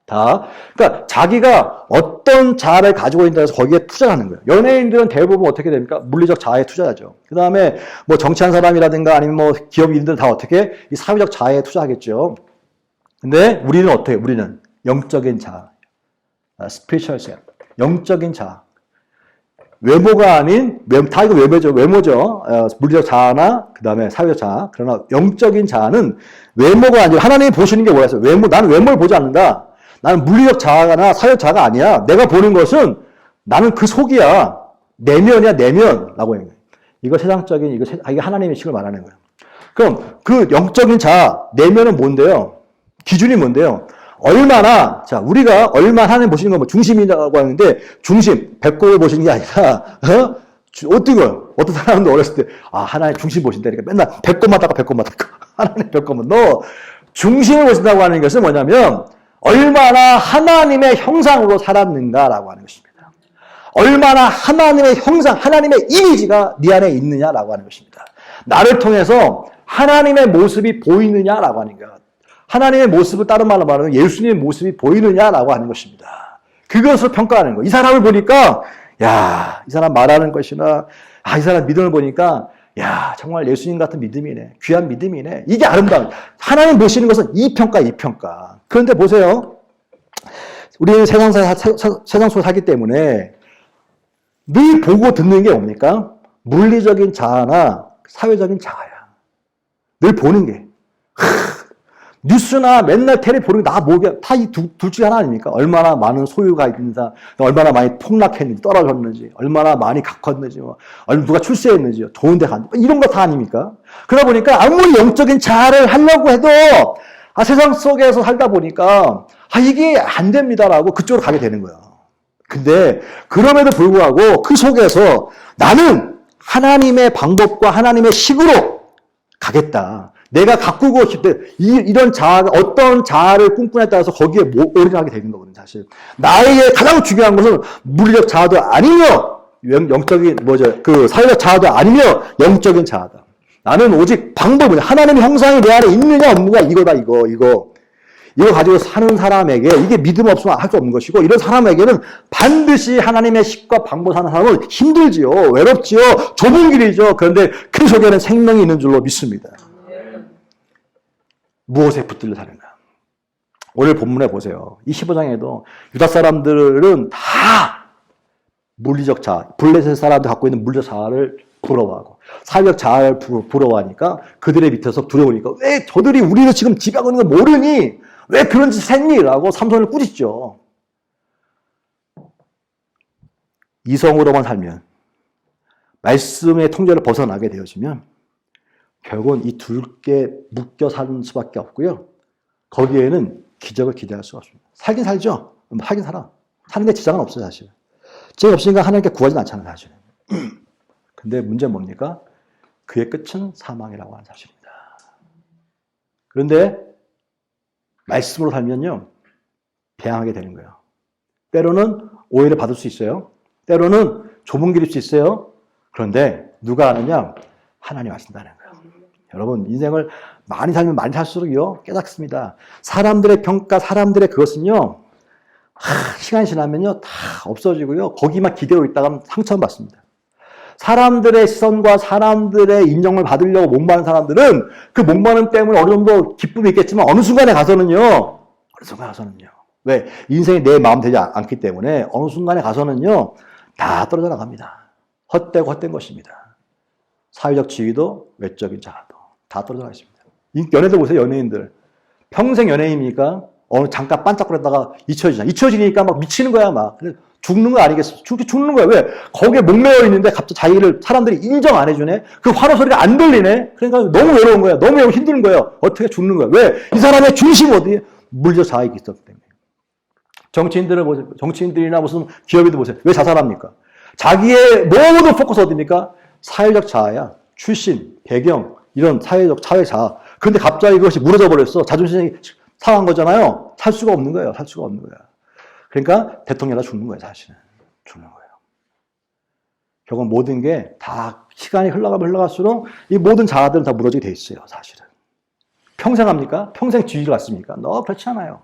그러니까 자기가 어떤 자아를 가지고 있다고 해서 거기에 투자하는 거예요. 연예인들은 대부분 어떻게 됩니까? 물리적 자아에 투자하죠. 그 다음에 뭐 정치한 사람이라든가 아니면 뭐 기업인들 다 어떻게? 이 사회적 자아에 투자하겠죠. 근데 우리는 어떻게? 우리는 영적인 자아. spiritual self. 영적인 자아. 외모가 아닌, 다 이거 외모죠. 물리적 자아나, 그 다음에 사회적 자아. 그러나 영적인 자아는 외모가 아니라 하나님이 보시는 게 뭐였어요? 나는 외모를 보지 않는다. 나는 물리적 자아나 사회적 자아가 아니야. 내가 보는 것은 나는 그 속이야. 내면이야, 내면라고 해요. 이거 세상적인, 이게 하나님의 식을 말하는 거예요. 그럼 그 영적인 자아, 내면은 뭔데요? 기준이 뭔데요? 우리가 얼마나 하나님 보시는 건 뭐 중심이라고 하는데, 중심, 배꼽을 보시는 게 아니라, 어떤 사람도 어렸을 때, 하나님 중심 보신다니까 맨날 배꼽만 닦아. 하나님 배꼽만. 너 중심을 보신다고 하는 것은 뭐냐면, 얼마나 하나님의 형상으로 살았는가라고 하는 것입니다. 얼마나 하나님의 형상, 하나님의 이미지가 네 안에 있느냐라고 하는 것입니다. 나를 통해서 하나님의 모습이 보이느냐라고 하는 것. 하나님의 모습을 다른 말로 말하면 예수님의 모습이 보이느냐라고 하는 것입니다. 그것을 평가하는 거예요. 이 사람을 보니까, 이 사람 말하는 것이나, 이 사람 믿음을 보니까, 정말 예수님 같은 믿음이네. 귀한 믿음이네. 이게 아름다운. 하나님 보시는 것은 이 평가. 그런데 보세요. 우리는 세상 속에 살기 때문에 늘 보고 듣는 게 뭡니까? 물리적인 자아나 사회적인 자아야. 늘 보는 게. 뉴스나 맨날 텔레비 보는 게 다 이 둘 중에 하나 아닙니까? 얼마나 많은 소유가 있는지, 얼마나 많이 폭락했는지, 떨어졌는지, 얼마나 많이 가꿨는지, 누가 출세했는지, 좋은 데 갔는지, 이런 거 다 아닙니까? 그러다 보니까 아무리 영적인 자아를 하려고 해도, 세상 속에서 살다 보니까, 이게 안 됩니다라고 그쪽으로 가게 되는 거예요. 근데, 그럼에도 불구하고 그 속에서 나는 하나님의 방법과 하나님의 식으로 가겠다. 내가 가꾸고 이런 자아가 어떤 자아를 꿈꾸냐에 따라서 거기에 올인하게 되는 거거든요, 사실. 나에게 가장 중요한 것은 물리적 자아도 아니며 영적인 사회적 자아도 아니며 영적인 자아다. 나는 오직 방법은 하나님의 형상이 내 안에 있느냐 없느냐 이거다 이거 가지고 사는 사람에게 이게 믿음 없으면 할 수 없는 것이고 이런 사람에게는 반드시 하나님의 식과 방법 사는 사람은 힘들지요. 외롭지요. 좁은 길이죠. 그런데 그 속에는 생명이 있는 줄로 믿습니다. 무엇에 붙들려 사는가? 오늘 본문에 보세요. 이 15장에도 유다 사람들은 다 물리적 자아, 블레셋 사람들 갖고 있는 물리적 자아를 부러워하고 사회적 자아를 부러워하니까 그들의 밑에서 두려우니까 왜 저들이 우리를 지금 지배하고 있는 걸 모르니? 왜 그런 짓을 했니? 라고 삼손을 꾸짖죠. 이성으로만 살면 말씀의 통제를 벗어나게 되어지면 결국은 이 둘께 묶여 사는 수밖에 없고요. 거기에는 기적을 기대할 수가 없습니다. 살긴 살죠. 살긴 살아. 사는데 지장은 없어요, 사실. 지장 없으니까 하나님께 구하진 않잖아요, 사실. 근데 문제는 뭡니까? 그의 끝은 사망이라고 하는 사실입니다. 그런데 말씀으로 살면요, 배양하게 되는 거예요. 때로는 오해를 받을 수 있어요. 때로는 좁은 길일 수 있어요. 그런데 누가 아느냐? 하나님 아신다는 거예요. 여러분, 인생을 많이 살면 많이 살수록요, 깨닫습니다. 사람들의 평가, 사람들의 그것은요, 시간이 지나면요, 다 없어지고요, 거기만 기대고 있다가는 상처받습니다. 사람들의 시선과 사람들의 인정을 받으려고 목마른 사람들은 그 목마름 때문에 어느 정도 기쁨이 있겠지만 어느 순간에 가서는요. 왜? 인생이 내 마음 되지 않기 때문에 어느 순간에 가서는요. 다 떨어져 나갑니다. 헛된 것입니다. 사회적 지위도 외적인 자아도 다 떨어져 나있습니다. 연예인들 보세요. 연예인들. 평생 연예인이니까 어느 잠깐 반짝거렸다가 잊혀지니까 막 미치는 거야 막. 죽는 거 아니겠어? 죽는 거야. 왜? 거기에 목매어 있는데 갑자기 자기를 사람들이 인정 안 해주네? 그 환호 소리가 안 들리네? 그러니까 너무 외로운 거야. 너무 외로워 힘든 거예요. 어떻게 죽는 거야? 왜? 이 사람의 중심 어디에? 물리적 자아가 있기 때문에. 정치인들을 보세요. 정치인들이나 무슨 기업인들 보세요. 왜 자살합니까? 자기의 모든 포커스 어디입니까? 사회적 자아야. 출신, 배경, 이런 사회 자아. 그런데 갑자기 그것이 무너져 버렸어. 자존심이 상한 거잖아요. 살 수가 없는 거예요. 그러니까 대통령이 죽는 거예요, 사실은. 죽는 거예요. 결국 모든 게 다 시간이 흘러갈수록 이 모든 자아들은 다 무너지게 돼 있어요, 사실은. 평생 합니까? 평생 지위를 갖습니까? 그렇지 않아요.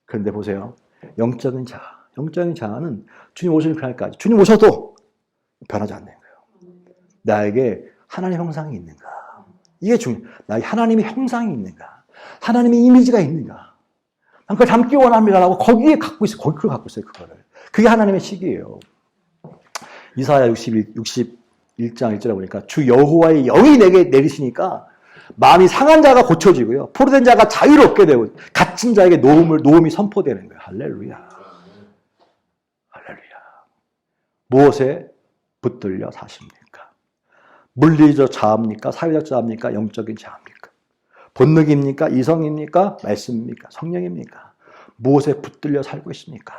그런데 보세요. 영적인 자아는 주님 오시는 그날까지. 주님 오셔도 변하지 않는 거예요. 나에게 하나님의 형상이 있는가? 이게 중요해요. 나에게 하나님의 형상이 있는가? 하나님의 이미지가 있는가? 난 그걸 담기 원합니다라고 거기에 갖고 있어요. 그걸 갖고 있어요, 그거를. 그게 하나님의 식이에요. 이사야 61장 1절에 보니까 주 여호와의 영이 내게 내리시니까 마음이 상한 자가 고쳐지고요. 포로된 자가 자유롭게 되고 갇힌 자에게 노음이 선포되는 거예요. 할렐루야. 무엇에 붙들려 사십니까? 물리적 자아입니까? 사회적 자아입니까? 영적인 자아입니까? 본능입니까? 이성입니까? 말씀입니까? 성령입니까? 무엇에 붙들려 살고 있습니까?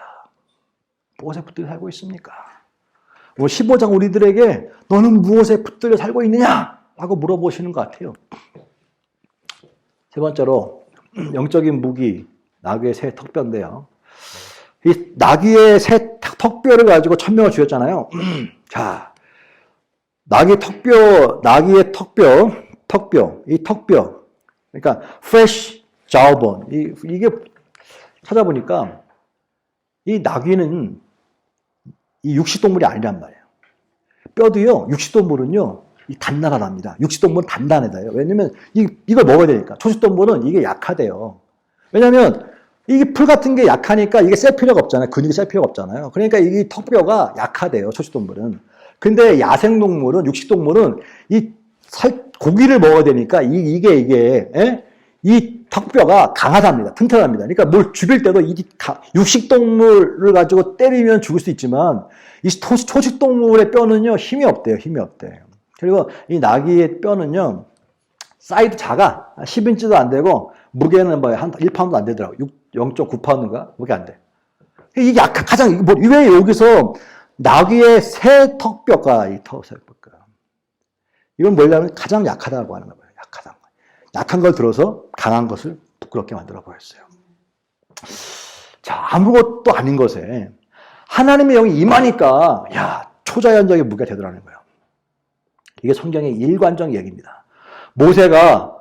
오늘 15장 우리들에게 너는 무엇에 붙들려 살고 있느냐? 라고 물어보시는 것 같아요. 세 번째로 영적인 무기, 나귀의 새 턱뼈인데요. 이 나귀의 새 턱뼈를 가지고 천명을 주셨잖아요. 자, 나귀의 턱뼈, 이 턱뼈. 그러니까 fresh jawbone. 이게 찾아보니까 이 나귀는 이 육식동물이 아니란 말이에요. 뼈도요. 육식동물은요. 이 단단하답니다. 육식동물은 단단하다요. 왜냐면 이걸 먹어야 되니까. 초식동물은 이게 약하대요. 왜냐면 이게 풀 같은 게 약하니까 이게 셀 필요가 없잖아요. 근육이 셀 필요가 없잖아요. 그러니까 이 턱뼈가 약하대요. 초식동물은. 근데 야생동물은 육식동물은 고기를 먹어야 되니까 이게 이 턱뼈가 강하답니다. 튼튼합니다. 그러니까 뭘 죽일 때도 이 육식동물을 가지고 때리면 죽을 수 있지만 이 초식동물의 뼈는요 힘이 없대요. 그리고 이 나귀의 뼈는요 사이즈 작아. 10인치도 안 되고 무게는 한 1파운드 안 되더라고. 0.9파운드인가? 무게 안 돼. 이게 가장 왜 여기서 나귀의 새 턱뼈가 이건 뭐냐면 가장 약하다고 하는 거예요. 약하다. 약한 걸 들어서 강한 것을 부끄럽게 만들어 버렸어요. 자, 아무것도 아닌 것에 하나님의 영이 임하니까 야, 초자연적인 무게가 되더라는 거예요. 이게 성경의 일관적 얘기입니다. 모세가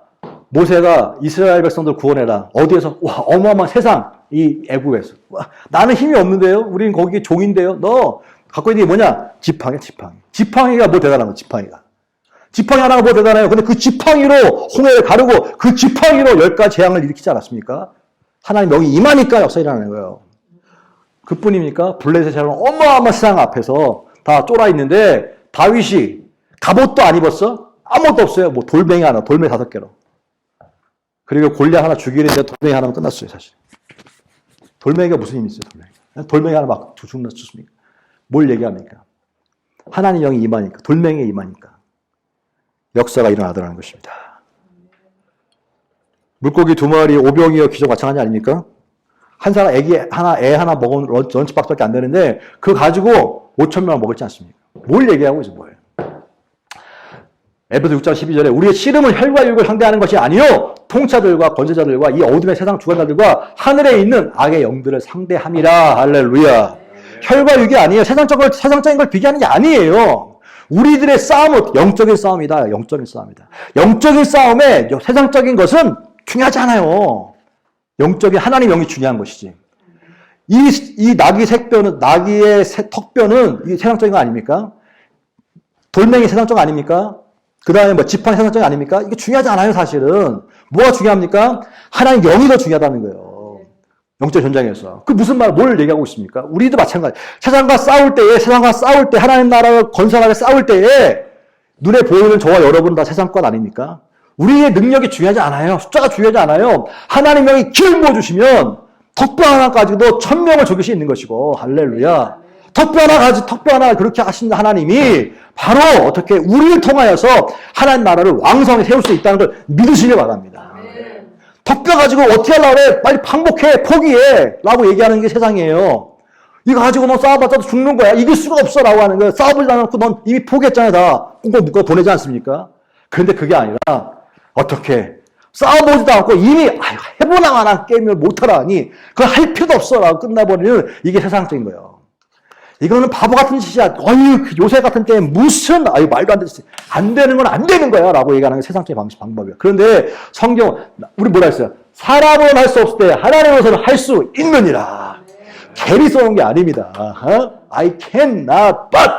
이스라엘 백성들 구원해라. 어디에서? 와, 어마어마한 세상, 이 애국에서. 와, 나는 힘이 없는데요? 우리는 거기 종인데요? 너 갖고 있는 게 뭐냐? 지팡이. 지팡이가 뭐 대단한 거, 지팡이가. 지팡이 하나가 뭐 대단해요? 근데 그 지팡이로 홍해를 가르고 그 지팡이로 10가지 재앙을 일으키지 않았습니까? 하나님 영이 임하니까 역사 일어나는 거예요. 그뿐입니까? 블레셋처럼 어마어마한 세상 앞에서 다 쫄아 있는데 다윗이 갑옷도 안 입었어? 아무것도 없어요. 뭐 돌멩이 5개로. 그리고 골리앗 하나 죽이는데 돌멩이 하나면 끝났어요, 사실. 돌멩이가 무슨 힘이 있어요, 돌멩이 하나 막 죽습니까? 뭘 얘기합니까? 하나님 영이 임하니까, 돌멩이에 임하니까 역사가 일어나더라는 것입니다. 물고기 2마리, 오병이어 기적 마찬가지 아닙니까? 한 사람 애 하나 먹은 런치박스밖에 안 되는데 그거 가지고 5,000명을 먹었지 않습니까? 뭘 얘기하고 있어, 뭐예요? 에베소 6장 12절에 우리의 씨름은 혈과 육을 상대하는 것이 아니요 통치자들과 권세자들과 이 어둠의 세상 주관자들과 하늘에 있는 악의 영들을 상대함이라. 할렐루야. 혈과 육이 아니에요. 세상적인 걸 비교하는 게 아니에요. 우리들의 싸움은 영적인 싸움이다. 영적인 싸움이다. 영적인 싸움에 세상적인 것은 중요하지 않아요. 영적인 하나님 영이 중요한 것이지. 이 나귀의 턱뼈는 이 세상적인 거 아닙니까? 돌멩이 세상적 아닙니까? 그 다음에 뭐 지팡이 세상적 아닙니까? 이게 중요하지 않아요, 사실은. 뭐가 중요합니까? 하나님 영이 더 중요하다는 거예요. 영적 전장에서. 그 무슨 뭘 얘기하고 있습니까? 우리도 마찬가지. 세상과 싸울 때, 하나님 나라를 건설하게 싸울 때에 눈에 보이는 저와 여러분 다 세상권 아닙니까? 우리의 능력이 중요하지 않아요. 숫자가 중요하지 않아요. 하나님 영이 기름 부어주시면 턱뼈 하나 가지고도 1000명을 죽일 수 있는 것이고, 할렐루야. 턱뼈 하나 그렇게 하신 하나님이 바로 어떻게 우리를 통하여서 하나님 나라를 왕성히 세울 수 있다는 걸 믿으시길 바랍니다. 턱뼈 가지고 어떻게 하려고 그래? 빨리 항복해, 포기해 라고 얘기하는 게 세상이에요. 이거 가지고 너 싸워봤자 죽는 거야. 이길 수가 없어 라고 하는 거예요. 싸워보지 않고 넌 이미 포기했잖아. 다 꽁꽁 묶어 보내지 않습니까? 그런데 그게 아니라 어떻게 싸워보지도 않고 이미 해보나 마나 게임을 못하라 하니 그걸 할 필요도 없어 라고 끝나버리는 이게 세상적인 거예요. 이거는 바보 같은 짓이야. 요새 같은 때에 무슨, 말도 안 되지. 안 되는 건 안 되는 거야. 라고 얘기하는 게 세상적인 방법이야. 그런데 성경, 우리 뭐라 했어요? 사람은 할 수 없을 때 하나님으로서는 할 수 있느니라. 괜히 써놓은 게 아닙니다. I cannot, but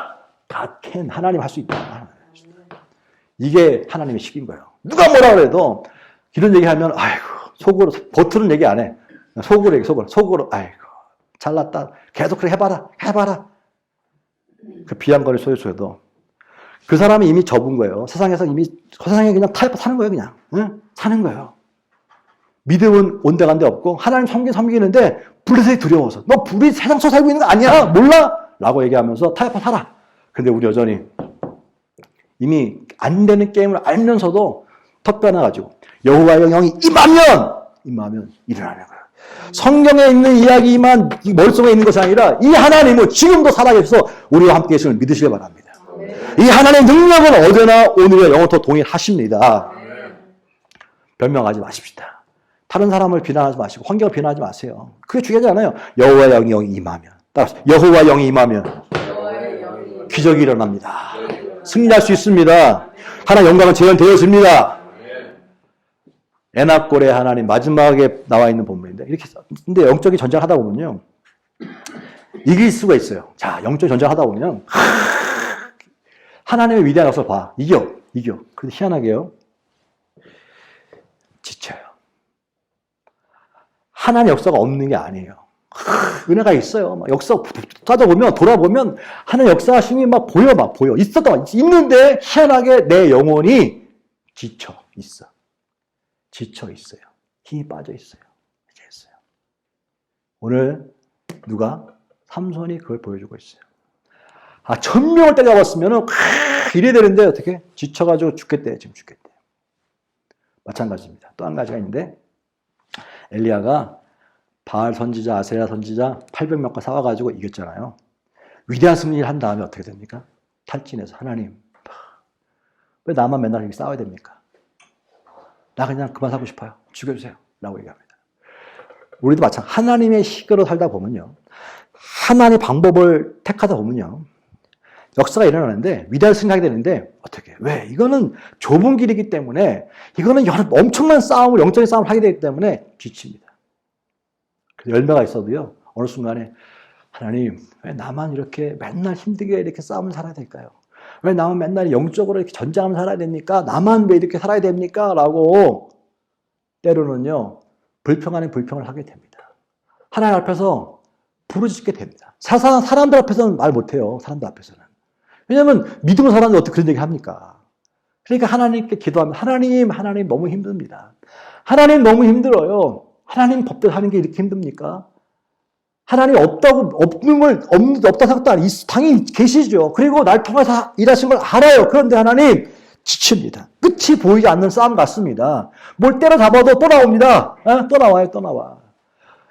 God can. 하나님 할 수 있다. 이게 하나님의 식인 거예요. 누가 뭐라 그래도 이런 얘기 하면, 속으로, 겉으로는 얘기 안 해. 속으로, 잘났다. 계속 그렇게 해봐라. 그 비양거리 소유소에도 그 사람이 이미 접은 거예요. 세상에 그냥 타협 사는 거예요, 그냥. 응? 사는 거예요. 믿음은 온데간데 없고, 하나님 섬기는데, 블레셋이 두려워서. 너 우리 세상서 살고 있는 거 아니야? 몰라? 라고 얘기하면서 타협 살아. 근데 우리 여전히 이미 안 되는 게임을 알면서도 턱뼈 하나 가지고, 여호와의 영이 임하면 일어나는 거예요. 성경에 있는 이야기만 머릿속에 있는 것이 아니라 이 하나님은 지금도 살아계셔서 우리와 함께 계심을 믿으시기 바랍니다. 이 하나님의 능력은 어제나 오늘과 영원토록 동일하십니다. 변명하지 마십시다. 다른 사람을 비난하지 마시고 환경을 비난하지 마세요. 그게 중요하지 않아요. 여호와의 영이 임하면, 따라서 여호와의 영이 임하면 기적이 일어납니다. 승리할 수 있습니다. 하나님의 영광은 재현되었습니다. 에나골의 하나님 마지막에 나와 있는 본문인데 이렇게 근데 영적인 전쟁을 하다 보면요 이길 수가 있어요. 자, 영적 전쟁을 하다 보면 하나님의 위대한 역사를 봐. 이겨. 근데 희한하게요 지쳐요. 하나님의 역사가 없는 게 아니에요. 은혜가 있어요. 막 역사 돌아보면 하나님의 역사심이 막 보여. 있는데 희한하게 내 영혼이 지쳐 있어요. 힘이 빠져 있어요. 오늘 누가? 삼손이 그걸 보여주고 있어요. 1000명을 때려봤으면은 이래야 되는데 어떻게? 지쳐가지고 죽겠대. 지금 죽겠대. 마찬가지입니다. 또 한 가지가 있는데 엘리야가 바알 선지자, 아세라 선지자 800명과 싸워가지고 이겼잖아요. 위대한 승리를 한 다음에 어떻게 됩니까? 탈진해서 하나님 왜 나만 맨날 이렇게 싸워야 됩니까? 나 그냥 그만 살고 싶어요. 죽여주세요. 라고 얘기합니다. 우리도 마찬가지. 하나님의 식으로 살다 보면요. 하나님의 방법을 택하다 보면요. 역사가 일어나는데 위대한 승리하게 되는데 어떻게? 왜? 이거는 좁은 길이기 때문에 이거는 엄청난 싸움을 영적인 싸움을 하게 되기 때문에 지칩니다. 열매가 있어도요. 어느 순간에 하나님 왜 나만 이렇게 맨날 힘들게 이렇게 싸움을 살아야 될까요? 왜 나만 맨날 영적으로 이렇게 전쟁하면서 살아야 됩니까? 나만 왜 이렇게 살아야 됩니까? 라고 때로는요. 불평 아닌 불평을 하게 됩니다. 하나님 앞에서 부르짖게 됩니다. 사람들 앞에서는 말 못해요. 사람들 앞에서는. 왜냐하면 믿음으로 사람들이 어떻게 그런 얘기 합니까? 그러니까 하나님께 기도하면 하나님 너무 힘듭니다. 하나님 너무 힘들어요. 하나님 법대로 하는 게 이렇게 힘듭니까? 하나님 없다고 없다 생각도 아니고 당연히 계시죠. 그리고 날 통해서 일하신 걸 알아요. 그런데 하나님 지칩니다. 끝이 보이지 않는 싸움 같습니다. 뭘 때려잡아도 또 나옵니다. 또 나와요. 또 나와.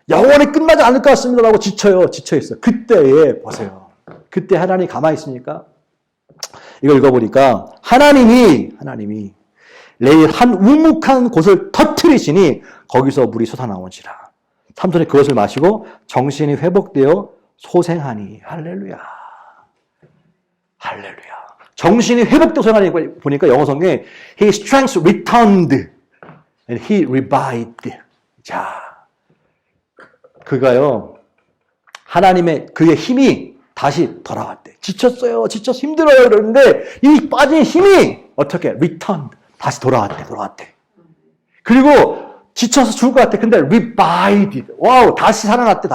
영원히 끝나지 않을 것 같습니다. 라고 지쳐있어요. 그때에 보세요. 그때 하나님이 가만히 있으니까 이걸 읽어보니까 하나님이 레일 한 우묵한 곳을 터뜨리시니 거기서 물이 솟아나오니라. 삼손이 그것을 마시고 정신이 회복되어 소생하니. 할렐루야. 할렐루야. 정신이 회복되어 소생하니 보니까 영어 성경에 His strength returned and he revived. 자, 그가요 그의 힘이 다시 돌아왔대. 지쳤어요. 지쳐서 힘들어요. 그러는데 이 빠진 힘이 어떻게? returned. 다시 돌아왔대. 그리고 지쳐서 죽을 것 같아. 근데 revived. 와우, 다시 살아났대.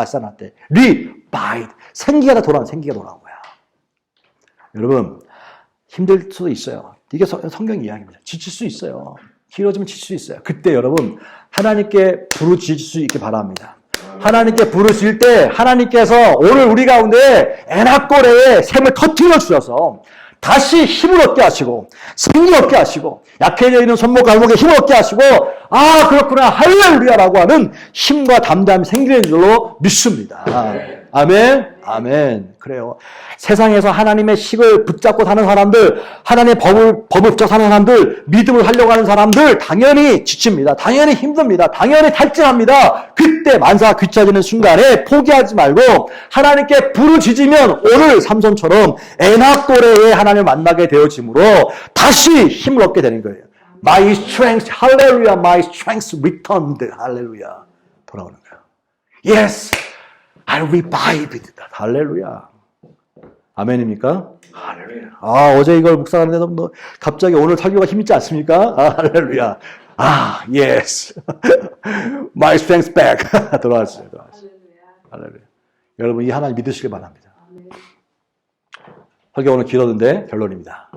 revived. 생기가 돌아온 거야. 여러분, 힘들 수도 있어요. 이게 성경 이야기입니다. 지칠 수 있어요. 길어지면 지칠 수 있어요. 그때 여러분, 하나님께 부르짖을 수 있기 바랍니다. 하나님께 부르실 때 하나님께서 오늘 우리 가운데 에나꼬레의 샘을 터뜨려 주셔서 다시 힘을 얻게 하시고 생기 얻게 하시고 약해져 있는 손목 발목에 힘을 얻게 하시고 아 그렇구나 할렐루야라고 하는 힘과 담담이 생기는 줄로 믿습니다. 아멘. 그래요. 세상에서 하나님의 식을 붙잡고 사는 사람들, 하나님의 법을 붙잡고 사는 사람들, 믿음을 하려고 하는 사람들 당연히 지칩니다. 당연히 힘듭니다. 당연히 탈진합니다. 그때 만사가 귀찮아지는 순간에 포기하지 말고 하나님께 부르짖으면 오늘 삼손처럼 에나꼬레에 하나님을 만나게 되어지므로 다시 힘을 얻게 되는 거예요. My strength, 할렐루야, my strength returned, 할렐루야. 돌아오는 거예요. Yes, I revived. 할렐루야. 아멘입니까? 할렐루야. 어제 이걸 묵상하는데 갑자기 오늘 설교가 힘있지 않습니까? 할렐루야. yes. My strength back. 돌아왔어요. 할렐루야. 여러분, 이 하나님 믿으시길 바랍니다. 설교 오늘 길었는데 결론입니다.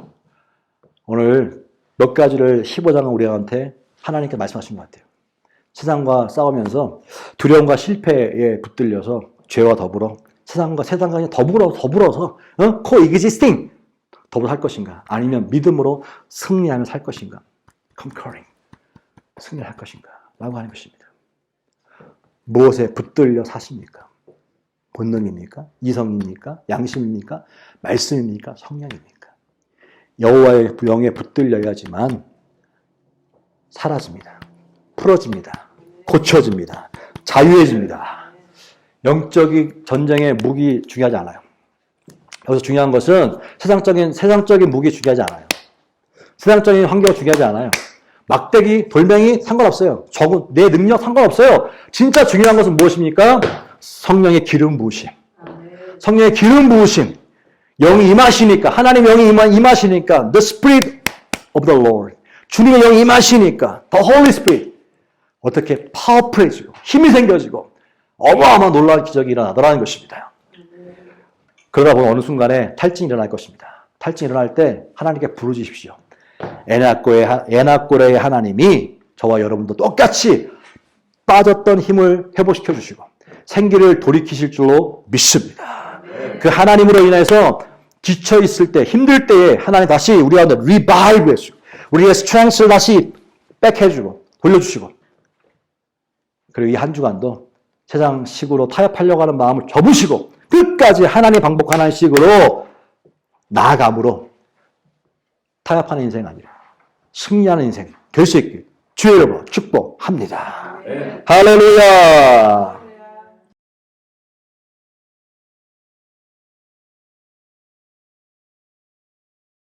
오늘 몇 가지를 15장은 우리한테 하나님께 말씀하신 것 같아요. 세상과 싸우면서 두려움과 실패에 붙들려서 죄와 더불어 세상과 더불어서 coexisting 더불어 살 것인가? 아니면 믿음으로 승리하며 살 것인가? conquering 승리할 것인가? 라고 하는 것입니다. 무엇에 붙들려 사십니까? 본능입니까? 이성입니까? 양심입니까? 말씀입니까? 성령입니까? 여호와의 영에 붙들려야지만 사라집니다. 풀어집니다. 고쳐집니다. 자유해집니다. 영적인 전쟁의 무기 중요하지 않아요. 여기서 중요한 것은 세상적인 무기 중요하지 않아요. 세상적인 환경 중요하지 않아요. 막대기, 돌멩이 상관없어요. 내 능력 상관없어요. 진짜 중요한 것은 무엇입니까? 성령의 기름 부으심. 성령의 기름 부으심. 영이 임하시니까, 하나님 영이 임하시니까, the Spirit of the Lord. 주님의 영이 임하시니까, the Holy Spirit. 어떻게 파워풀해지고, 힘이 생겨지고, 어마어마한 놀라운 기적이 일어나더라는 것입니다. 그러다 보면 어느 순간에 탈진이 일어날 것입니다. 탈진이 일어날 때 하나님께 부르짖으십시오. 에나꼬레의 하나님이 저와 여러분도 똑같이 빠졌던 힘을 회복시켜 주시고 생기를 돌이키실 줄로 믿습니다. 그 하나님으로 인해서 지쳐있을 때, 힘들 때에 하나님 다시 우리 가운데 revive 해주고 우리의 strength를 다시 백해주고 돌려주시고 그리고 이 한 주간도 세상식으로 타협하려고 하는 마음을 접으시고 끝까지 하나님 방법하는 식으로 나아감으로 타협하는 인생이 아니라 승리하는 인생 될 수 있길 주의 이름으로 축복합니다. 할렐루야.